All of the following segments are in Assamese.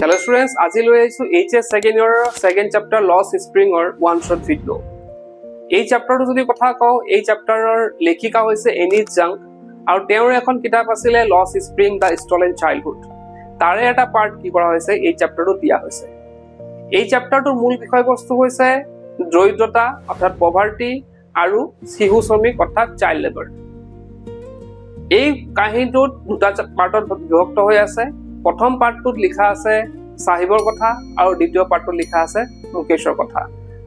Hello students, আজি লৈ আহিছো HS second year second chapter Lost Spring or one shot video. এই চ্যাপ্টাৰটো যদি কথা কওঁ, এই চ্যাপ্টাৰৰ লেখিকা হৈছে এনি জাং আৰু তেওঁৰ এখন কিতাপ আছিল Lost Spring the Stolen Childhood. তাৰে এটা পাৰ্ট কি কৰা হৈছে এই চ্যাপ্টাৰটো দিয়া হৈছে। এই চ্যাপ্টাৰটোৰ মূল বিষয়বস্তু হৈছে দৰিদ্ৰতা অৰ্থাৎ পভাৰ্টি আৰু শিশু শ্ৰমিক অৰ্থাৎ চাইল্ড লেবাৰ। এই কাহিনীটোত দুটা পাৰ্টত বিভক্ত হৈ আছে। প্ৰথম পাৰ্টটোত লিখা আছে সাহিবৰ কথা আৰু দ্বিতীয় পাৰ্টটোত লিখা আছে মুকেশৰ কথা।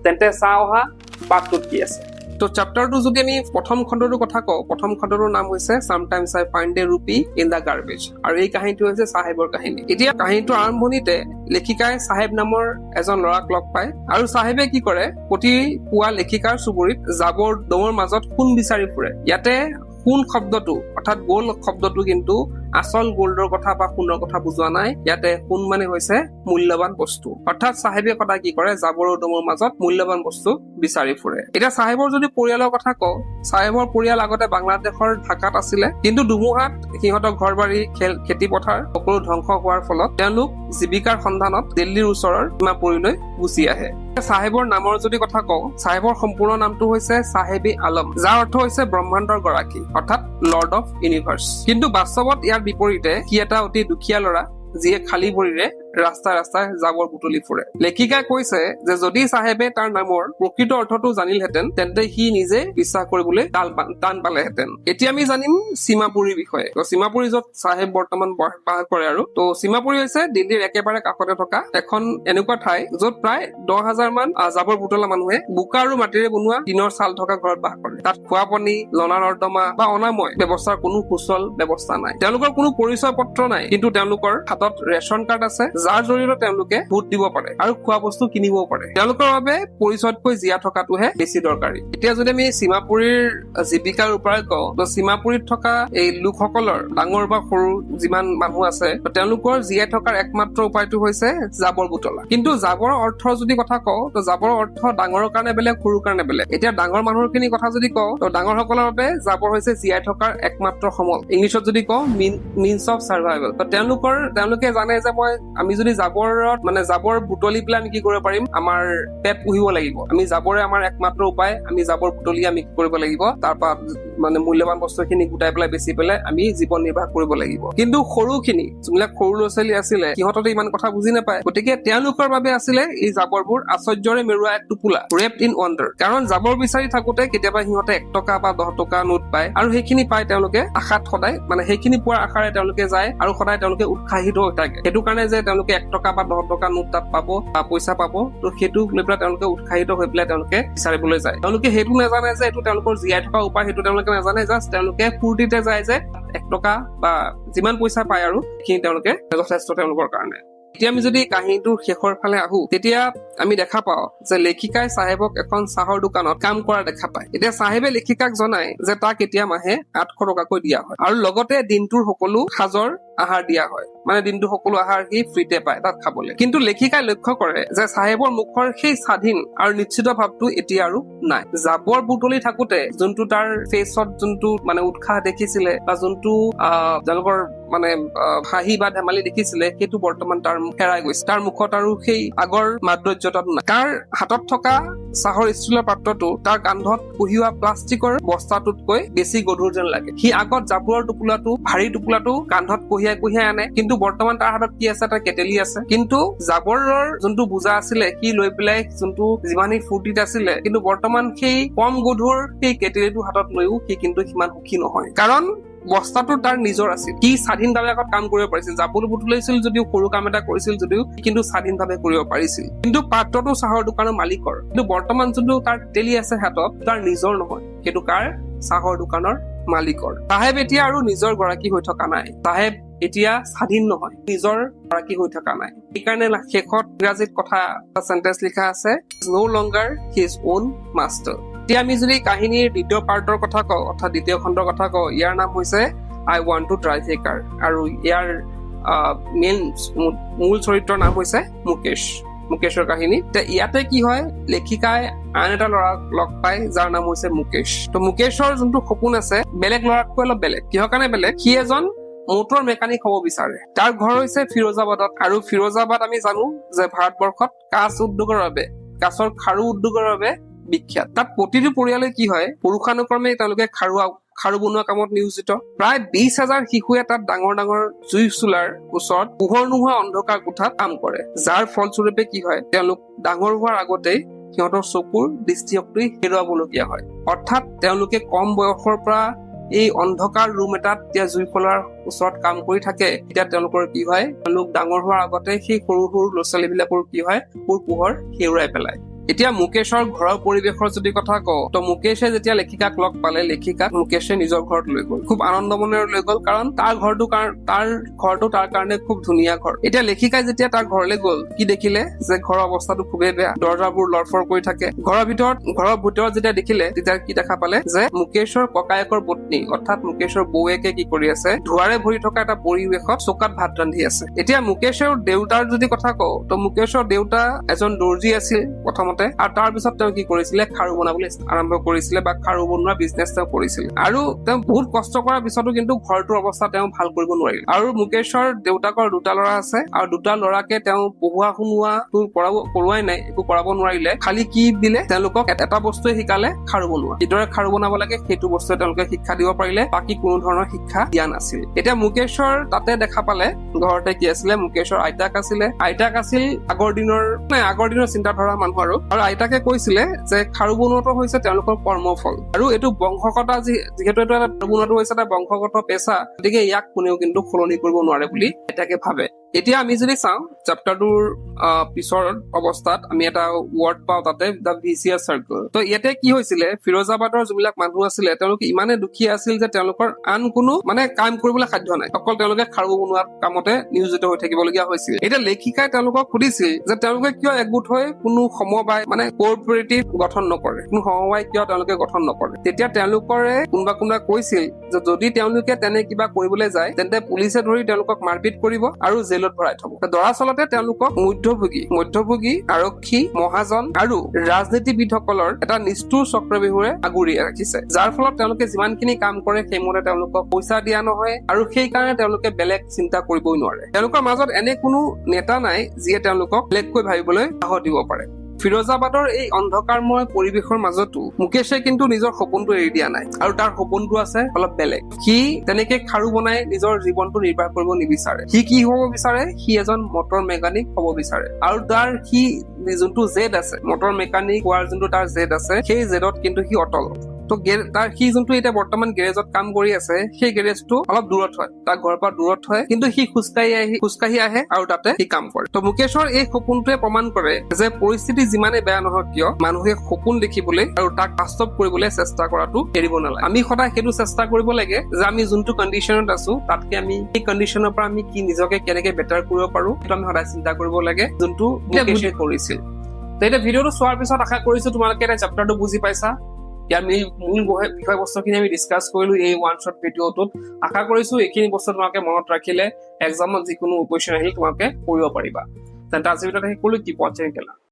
তেন্তে চাওঁ অহা পাৰ্টটোত কি আছে। তো চ্যাপ্টাৰটো যদি আমি প্ৰথম খণ্ডটোৰ কথা কওঁ, প্ৰথম খণ্ডটোৰ নাম হৈছে Sometimes I Find a Rupee in the Garbage আৰু এই কাহিনীটো হৈছে সাহেবৰ কাহিনী। এতিয়া কাহিনীটোৰ আৰম্ভণিতে লেখিকাই সাহেব নামৰ এজন ল'ৰাক লগ পায় আৰু সাহেবে কি কৰে, প্ৰতি পুৱা লেখিকাৰ চুবুৰীত জাবৰ দমৰ মাজত সোণ বিচাৰি ফুৰে। ইয়াতে সোণ শব্দটো অৰ্থাৎ গোল্ড শব্দটো কিন্তু আসল গোল্ডৰ কথা বা সোণৰ কথা বুজোৱা নাই। ইয়াতে সোণ মানে হৈছে মূল্যৱান বস্তু। অৰ্থাৎ সাহেবে কথা কি কৰে, জাবৰ দমৰ মাজত মূল্যৱান বস্তু বিচাৰি ফুৰে। এতিয়া সাহেবৰ যদি পৰিয়ালৰ কথা কওঁ, সাহেবৰ পৰিয়াল আগতে বাংলাদেশৰ ঢাকাত আছিলে, কিন্তু ধুমুহাত সিহঁতৰ ঘৰ বাৰী খেতি পথাৰ সকলো ধ্বংস হোৱাৰ ফলত তেওঁলোক জীৱিকাৰ সন্ধানত দিল্লীৰ ওচৰৰ সীমাপুৰীলৈ গুচি আহে। সাহেবৰ নামৰ যদি কথা কওঁ, সাহেবৰ সম্পূৰ্ণ নামটো হৈছে সাহেবী আলম, যাৰ অৰ্থ হৈছে ব্ৰহ্মাণ্ডৰ গৰাকী অৰ্থাৎ লৰ্ড অফ ইউনিভাৰ্চ। কিন্তু বাস্তৱত ইয়াৰ বিপৰীতে সি এটা অতি দুখীয়া ল'ৰা, যিয়ে খালী ভৰিৰে ৰাস্তাই ৰাস্তাই জাবৰ বুটলি ফুৰে। লেখিকাই কৈছে যে যদি চাহেবে তাৰ নামৰ প্ৰকৃত অৰ্থটো জানিলহেঁতেন তেন্তে সি নিজে বিশ্বাস কৰিবলৈ টান পালেহেঁতেন। এতিয়া আমি জানিম সীমাপুৰীৰ বিষয়ে। তো সীমাপুৰী য'ত চাহেব বৰ্তমান বাস কৰে আৰু তো সীমাপুৰী হৈছে দিল্লীৰ একেবাৰে কাষতে থকা এখন এনেকুৱা ঠাই য'ত প্ৰায় 10,000 মান জাবৰ বুটলা মানুহে বোকা আৰু মাটিৰে বনোৱা টিনৰ চাল থকা ঘৰত বাস কৰে। তাত খোৱা পানী, নলা নৰ্দমা বা অনাময় ব্যৱস্থাৰ কোনো সুচল ব্যৱস্থা নাই। তেওঁলোকৰ কোনো পৰিচয় পত্ৰ নাই, কিন্তু তেওঁলোকৰ হাতত ৰেচন কাৰ্ড আছে, যাৰ জৰিয়তে তেওঁলোকে ভোট দিব পাৰে আৰু খোৱা বস্তু কিনিবও পাৰে। তেওঁলোকৰ বাবে পৰিচয়তকৈ জীয়া থকাটোহে বেছি দৰকাৰী। এতিয়া যদি আমি সীমাপুৰীৰ জীৱিকাৰ ওপৰত কওঁ, তো সীমাপুৰীত থকা এই লোকসকলৰ ডাঙৰ বা সৰু যিমান মানুহ আছে, তেওঁলোকৰ জীয়াই থকাৰ একমাত্ৰ উপায়টো হৈছে জাবৰ বুটলা। কিন্তু জাবৰৰ অৰ্থ যদি কথা কওঁ, তো জাবৰৰ অৰ্থ ডাঙৰৰ কাৰণে বেলেগ, সৰুৰ কাৰণে বেলেগ। এতিয়া ডাঙৰ মানুহখিনিৰ কথা যদি কওঁ, তো ডাঙৰ সকলৰ বাবে জাবৰ হৈছে জীয়াই থকাৰ একমাত্ৰ সমল। ইংলিছত যদি কওঁ মিনছ অফ চাৰ্ভাইভেল। তো তেওঁলোকে জানে যে আমি যদি জাবৰ বুটলি পেলাই আমি কি কৰিব পাৰিম, আমাৰ পেট পুহিব লাগিব। আমি জাবৰে আমাৰ একমাত্ৰ উপায়, আমি জাবৰ বুটলি আমি কি কৰিব লাগিব, তাৰপৰা মূল্যৱান বস্তুখিনি গোটাই পেলাই বেচি পেলাই আমি জীৱন নিৰ্বাহ কৰিব লাগিব। কিন্তু সৰুখিনি যিবিলাক সৰু ল'ৰা ছোৱালী আছিলে, সিহঁততে ইমান কথা বুজি নাপায়। গতিকে তেওঁলোকৰ বাবে আছিলে এই জাবৰবোৰ আশ্চৰ্যৰে মেৰুৱা এক টোপোলা, ৰেপড ইন ৱাণ্ডাৰ। কাৰণ জাবৰ বিচাৰি থাকোতে কেতিয়াবা সিহঁতে 1 টকা বা 10 টকা নোট পায় আৰু সেইখিনি পাই তেওঁলোকে আশাত সদায় সেইখিনি পোৱাৰ আশাৰে তেওঁলোকে যায় আৰু সদায় তেওঁলোকে উৎসাহিত হৈ থাকে। সেইটো কাৰণে যে তেওঁলোকে 1 টকা বা 10 টকা নোট তাত পাব বা পইচা পাব, তো সেইটো লৈ পেলাই তেওঁলোকে উৎসাহিত হৈ পেলাই তেওঁলোকে বিচাৰিবলৈ যায়। তেওঁলোকে সেইটো নাজানে যে এইটো তেওঁলোকৰ জীয়াই থকা উপায়, সেইটো তেওঁলোকে নাজানে। জাষ্ট তেওঁলোকে ফূৰ্তিতে যায় যে 1 টকা বা যিমান পইচা পায় আৰু সেইখিনি তেওঁলোকে যথেষ্ট তেওঁলোকৰ কাৰণে। এতিয়া আমি যদি কাহিনীটোৰ শেষৰ ফালে আহো, তেতিয়া আমি দেখা পাওঁ যে লেখিকাই চাহেবক এখন চাহৰ দোকানত কাম কৰা দেখা পায়। এতিয়া চাহেবে লেখিকাক জনায় যে তাক এতিয়া মাহে 800 টকাকৈ দিয়া হয় আৰু লগতে দিনটোৰ সকলো সাজৰ আহাৰ দিয়া হয়। মানে দিনটো সকলো আহাৰ সি ফ্ৰীতে পায় তাত খাবলৈ। কিন্তু লেখিকাই লক্ষ্য কৰে যে চাহেবৰ মুখৰ সেই স্বাধীন আৰু নিশ্চিত ভাৱটো এতিয়া আৰু নাই। জাবৰ বুটলি থাকোতে যোনটো তাৰ ফেচত যোনটো উৎসাহ দেখিছিলে বা যোনটো তেওঁলোকৰ হাঁহি বা ধেমালি দেখিছিলে, সেইটো বৰ্তমান তাৰ হেৰাই গৈছে। তাৰ মুখত আৰু সেই আগৰ মাধুৰ্যতাটো নাই। তাৰ হাতত থকা চাহৰ ষ্টীলৰ পাত্ৰটো তাৰ কান্ধত কঢ়িওৱা প্লাষ্টিকৰ বস্তাটোতকৈ বেছি গধুৰ যেন লাগে। সি আগত জাবৰৰ ভাৰী টোপোলাটো কান্ধত কঢ়িয়াই আনে, কিন্তু বৰ্তমান তাৰ হাতত কি আছে, তাৰ কেটেলি আছে। কিন্তু জাবৰৰ যোনটো বোজা আছিলে সি লৈ পেলাই যোনটো যিমানেই ফূৰ্তিত আছিলে, কিন্তু বৰ্তমান সেই কম গধুৰ সেই কেটেলিটো হাতত লৈও সি কিন্তু সিমান সুখী নহয়। কাৰণ বস্তাটো তাৰ নিজৰ আছিল। সি স্বাধীনভাৱে আগত কাম কৰিব পাৰিছিল, জাবৰ বুটলিছিল যদিও, সৰু কাম এটা কৰিছিল যদিও, কিন্তু স্বাধীনভাৱে কৰিব পাৰিছিল। কিন্তু পাত্ৰটো চাহৰ দোকানৰ মালিকৰ। কিন্তু বৰ্তমান যোনটো তাৰ কেটেলি আছে হাতত, তাৰ নিজৰ নহয়, সেইটো কাৰ চাহৰ দোকানৰ মালিকৰ। চাহেব এতিয়া আৰু নিজৰ গৰাকী হৈ থকা নাই। চাহেব এতিয়া স্বাধীন নহয়, নিজৰ গৰাকী হৈ থকা নাই। সেইকাৰণে শেষত ইংৰাজীত কথা এটা চেন্টেন্স লিখা আছে, no longer his own master। এতিয়া আমি যদি কাহিনীৰ দ্বিতীয় পাৰ্টৰ কথা কওঁ, অৰ্থাৎ দ্বিতীয় খণ্ডৰ কথা কওঁ, ইয়াৰ নাম হৈছে I want to drive a car আৰু ইয়াৰ মূল চৰিত্ৰৰ নাম হৈছে মুকেশৰ কাহিনী। ইয়াতে কি হয়, লেখিকাই আন এটা ল'ৰাক লগ পায় যাৰ নাম হৈছে মুকেশ। তো মুকেশৰ যোনটো সপোন আছে বেলেগ ল'ৰাতকৈ অলপ বেলেগ। কিহৰ কাৰণে বেলেগ, সি এজন মটৰ মেকানিক হ'ব বিচাৰে। তাৰ ঘৰ হৈছে ফিৰোজাবাদত, আৰু ফিৰোজাবাদ আমি জানো যে ভাৰতবৰ্ষত কাঁচ উদ্যোগৰ বাবে, কাঁচৰ খাৰু উদ্যোগৰ বাবে বিখ্যাত। তাত প্ৰতিটো পৰিয়ালে কি হয়, পুৰুষানুক্ৰমে তেওঁলোকে খাৰু বনোৱা কামত নিয়োজিত। প্ৰায় 20,000 শিশুৱে তাত ডাঙৰ ডাঙৰ জুই চোলাৰ ওচৰত পোহৰ নোহোৱা অন্ধকাৰ কোঠাত কাম কৰে, যাৰ ফলস্বৰূপে কি হয়, তেওঁলোক ডাঙৰ হোৱাৰ আগতেই সিহঁতৰ চকুৰ দৃষ্টিশক্তি হেৰুৱাবলগীয়া হয়। অৰ্থাৎ তেওঁলোকে কম বয়সৰ পৰা এই অন্ধকাৰ ৰুম এটাত এতিয়া জুই ফলাৰ ওচৰত কাম কৰি থাকে। এতিয়া তেওঁলোকৰ কি হয়, তেওঁলোক ডাঙৰ হোৱাৰ আগতে সেই সৰু সৰু ল'ৰা ছোৱালী বিলাকৰ কি হয়, পোহৰ হেৰুৱাই পেলায়। এতিয়া মুকেশৰ ঘৰৰ পৰিৱেশৰ যদি কথা কওঁ, তো মুকেশে যেতিয়া লেখিকাক লগ পালে, লেখিকাক মুকেশে নিজৰ ঘৰত লৈ গ'ল, খুব আনন্দ মনেৰে লৈ গ'ল, কাৰণ তাৰ ঘৰটো তাৰ কাৰণে খুব ধুনীয়া ঘৰ। এতিয়া লেখিকাই যেতিয়া তাৰ ঘৰলৈ গ'ল, কি দেখিলে যে ঘৰৰ অৱস্থাটো খুবেই বেয়া, দৰ্জাবোৰ লৰফৰ কৰি থাকে। ঘৰৰ ভিতৰত যেতিয়া দেখিলে, তেতিয়া কি দেখা পালে যে মুকেশৰ ককায়েকৰ পত্নী অৰ্থাৎ মুকেশৰ বৌয়েকে কি কৰি আছে, ধোঁৱাৰে ভৰি থকা এটা পৰিৱেশত চৌকাত ভাত ৰান্ধি আছে। এতিয়া মুকেশৰ দেউতাৰ যদি কথা কওঁ, তো মুকেশৰ দেউতা এজন দৰ্জী আছিল প্ৰথমতে, আৰু তাৰ পিছত তেওঁ কি কৰিছিলে, খাৰু বনাবলৈ আৰম্ভ কৰিছিলে বা খাৰু বনোৱা বিজনেছ তেওঁ কৰিছিল। আৰু তেওঁ বহুত কষ্ট কৰাৰ পিছতো কিন্তু ঘৰটোৰ অৱস্থা তেওঁ ভাল কৰিব নোৱাৰিল। আৰু মুকেশৰ দেউতাকৰ 2টা ল'ৰা আছে, আৰু 2টা ল'ৰাকে তেওঁ পঢ়োৱা শুনোৱাটো কৰোৱাই নাই, একো কৰাব নোৱাৰিলে। খালি কি দিলে, তেওঁলোকক এটা বস্তুৱে শিকালে, খাৰু বনোৱা, কিদৰে খাৰু বনাব লাগে সেইটো বস্তুৱে তেওঁলোকে শিক্ষা দিব পাৰিলে, বাকী কোনো ধৰণৰ শিক্ষা দিয়া নাছিল। এতিয়া মুকেশৰ তাতে দেখা পালে ঘৰতে কি আছিলে, মুকেশৰ আইতাক আছিল আগৰ দিনৰ চিন্তাধাৰা মানুহ, আৰু আইতাকে কৈছিলে যে খাৰু বনোৱাটো হৈছে তেওঁলোকৰ কৰ্মফল, আৰু এইটো বংশগত, যিহেতু এইটো এটা বনোৱাটো হৈছে এটা বংশগত পেচা, গতিকে ইয়াক কোনেও কিন্তু সলনি কৰিব নোৱাৰে বুলি আইতাকে ভাবে। এতিয়া আমি যদি চাওঁ চেপ্টাৰটোৰ পিছৰ অৱস্থাত আমি এটা ৱৰ্ড পাওঁ তাতে, দ্য ভিচিয়াছ চাৰ্কল। তো ইয়াতে কি হৈছিলে, ফিৰোজাবাদৰ যিবিলাক মানুহ আছিলে তেওঁলোকে ইমানে দুখীয়া আছিল যে তেওঁলোকৰ আন কোনো কাম কৰিবলৈ সাধ্য নাই, অকল তেওঁলোকে খাৰু বনোৱা কামতে নিয়োজিত হৈ থাকিবলগীয়া হৈছিল। এতিয়া লেখিকাই তেওঁলোকক সুধিছিল যে তেওঁলোকে কিয় একগোট হৈ কোনো সমবায় কোঅপাৰেটিভ গঠন নকৰে, কোনো সমবায় কিয় তেওঁলোকে গঠন নকৰে। তেতিয়া তেওঁলোকৰে কোনোবা কৈছিল যে যদি তেওঁলোকে তেনে কিবা কৰিবলৈ যায়, তেন্তে পুলিচে ধৰি তেওঁলোকক মাৰপিট কৰিব আৰু জেলত ভৰাই থব। দৰাচলতে তেওঁলোকক মধ্যভোগী আৰক্ষী, মহাজন আৰু ৰাজনীতিবিদসকলৰ এটা নিষ্ঠুৰ চক্ৰবেহুৰে আগুৰি ৰাখিছে, যাৰ ফলত তেওঁলোকে যিমানখিনি কাম কৰে সেইমতে তেওঁলোকক পইচা দিয়া নহয়, আৰু সেইকাৰণে তেওঁলোকে বেলেগ চিন্তা কৰিবই নোৱাৰে। তেওঁলোকৰ মাজত এনে কোনো নেতা নাই যিয়ে তেওঁলোকক বেলেগকৈ ভাবিবলৈ সাহস দিব পাৰে। ফিৰোজাবাদৰ এই অন্ধকাৰময় পৰিৱেশৰ মাজতো মুকেশে কিন্তু নিজৰ সপোনটো এৰি দিয়া নাই, আৰু তাৰ সপোনটো আছে অলপ বেলেগ। সি তেনেকে খাৰু বনাই নিজৰ জীৱনটো নিৰ্বাহ কৰিব নিবিচাৰে। সি কি হ'ব বিচাৰে, সি এজন মটৰ মেকানিক হ'ব বিচাৰে, আৰু তাৰ সি যোনটো জেদ আছে, মটৰ মেকানিক হোৱাৰ যোনটো তাৰ জেদ আছে, সেই জেদত কিন্তু সি অটল। তো সি যোনটো এতিয়া বৰ্তমান গেৰেজত কাম কৰি আছে, সেই গেৰেজটো অলপ দূৰত হয়, তাৰ ঘৰৰ পৰা দূৰত হয়, কিন্তু সি খোজকাঢ়ি আহে আৰু তাতে সি কাম কৰে। তো মুকেশৰ এই সপোনটোৱে প্ৰমাণ কৰে যে পৰিস্থিতি যিমানে বেয়া নহওক কিয়, মানুহে সপোন দেখিবলৈ আৰু তাক বাস্তৱ কৰিবলৈ চেষ্টা কৰাটো এৰিব নালাগে। আমি সদায় সেইটো চেষ্টা কৰিব লাগে যে আমি যোনটো কণ্ডিশ্যনত আছো, তাতকে আমি সেই কণ্ডিশ্যনৰ পৰা আমি নিজকে কেনেকে বেটাৰ কৰিব পাৰো, সেইটো আমি সদায় চিন্তা কৰিব লাগে, যোনটো মুকেশে কৰিছিল। তো এতিয়া ভিডিঅ'টো চোৱাৰ পিছত আশা কৰিছো তোমালোকে এটা চেপ্টাৰটো বুজি পাইছা। ইয়াৰ মূল বিষয়বস্তুখিনি আমি ডিছকাছ কৰিলো এই ওৱান শ্বট ভিডিঅ'টোত। আশা কৰিছো এইখিনি বস্তু তোমালোকে মনত ৰাখিলে এক্সামত যিকোনো কুৱেশ্যন আহিলে তোমালোকে কৰিব পাৰিবা। তেন্তে আজিৰ ভিডিঅ'ত আহি ক'লো, কি পঞ্চায়ত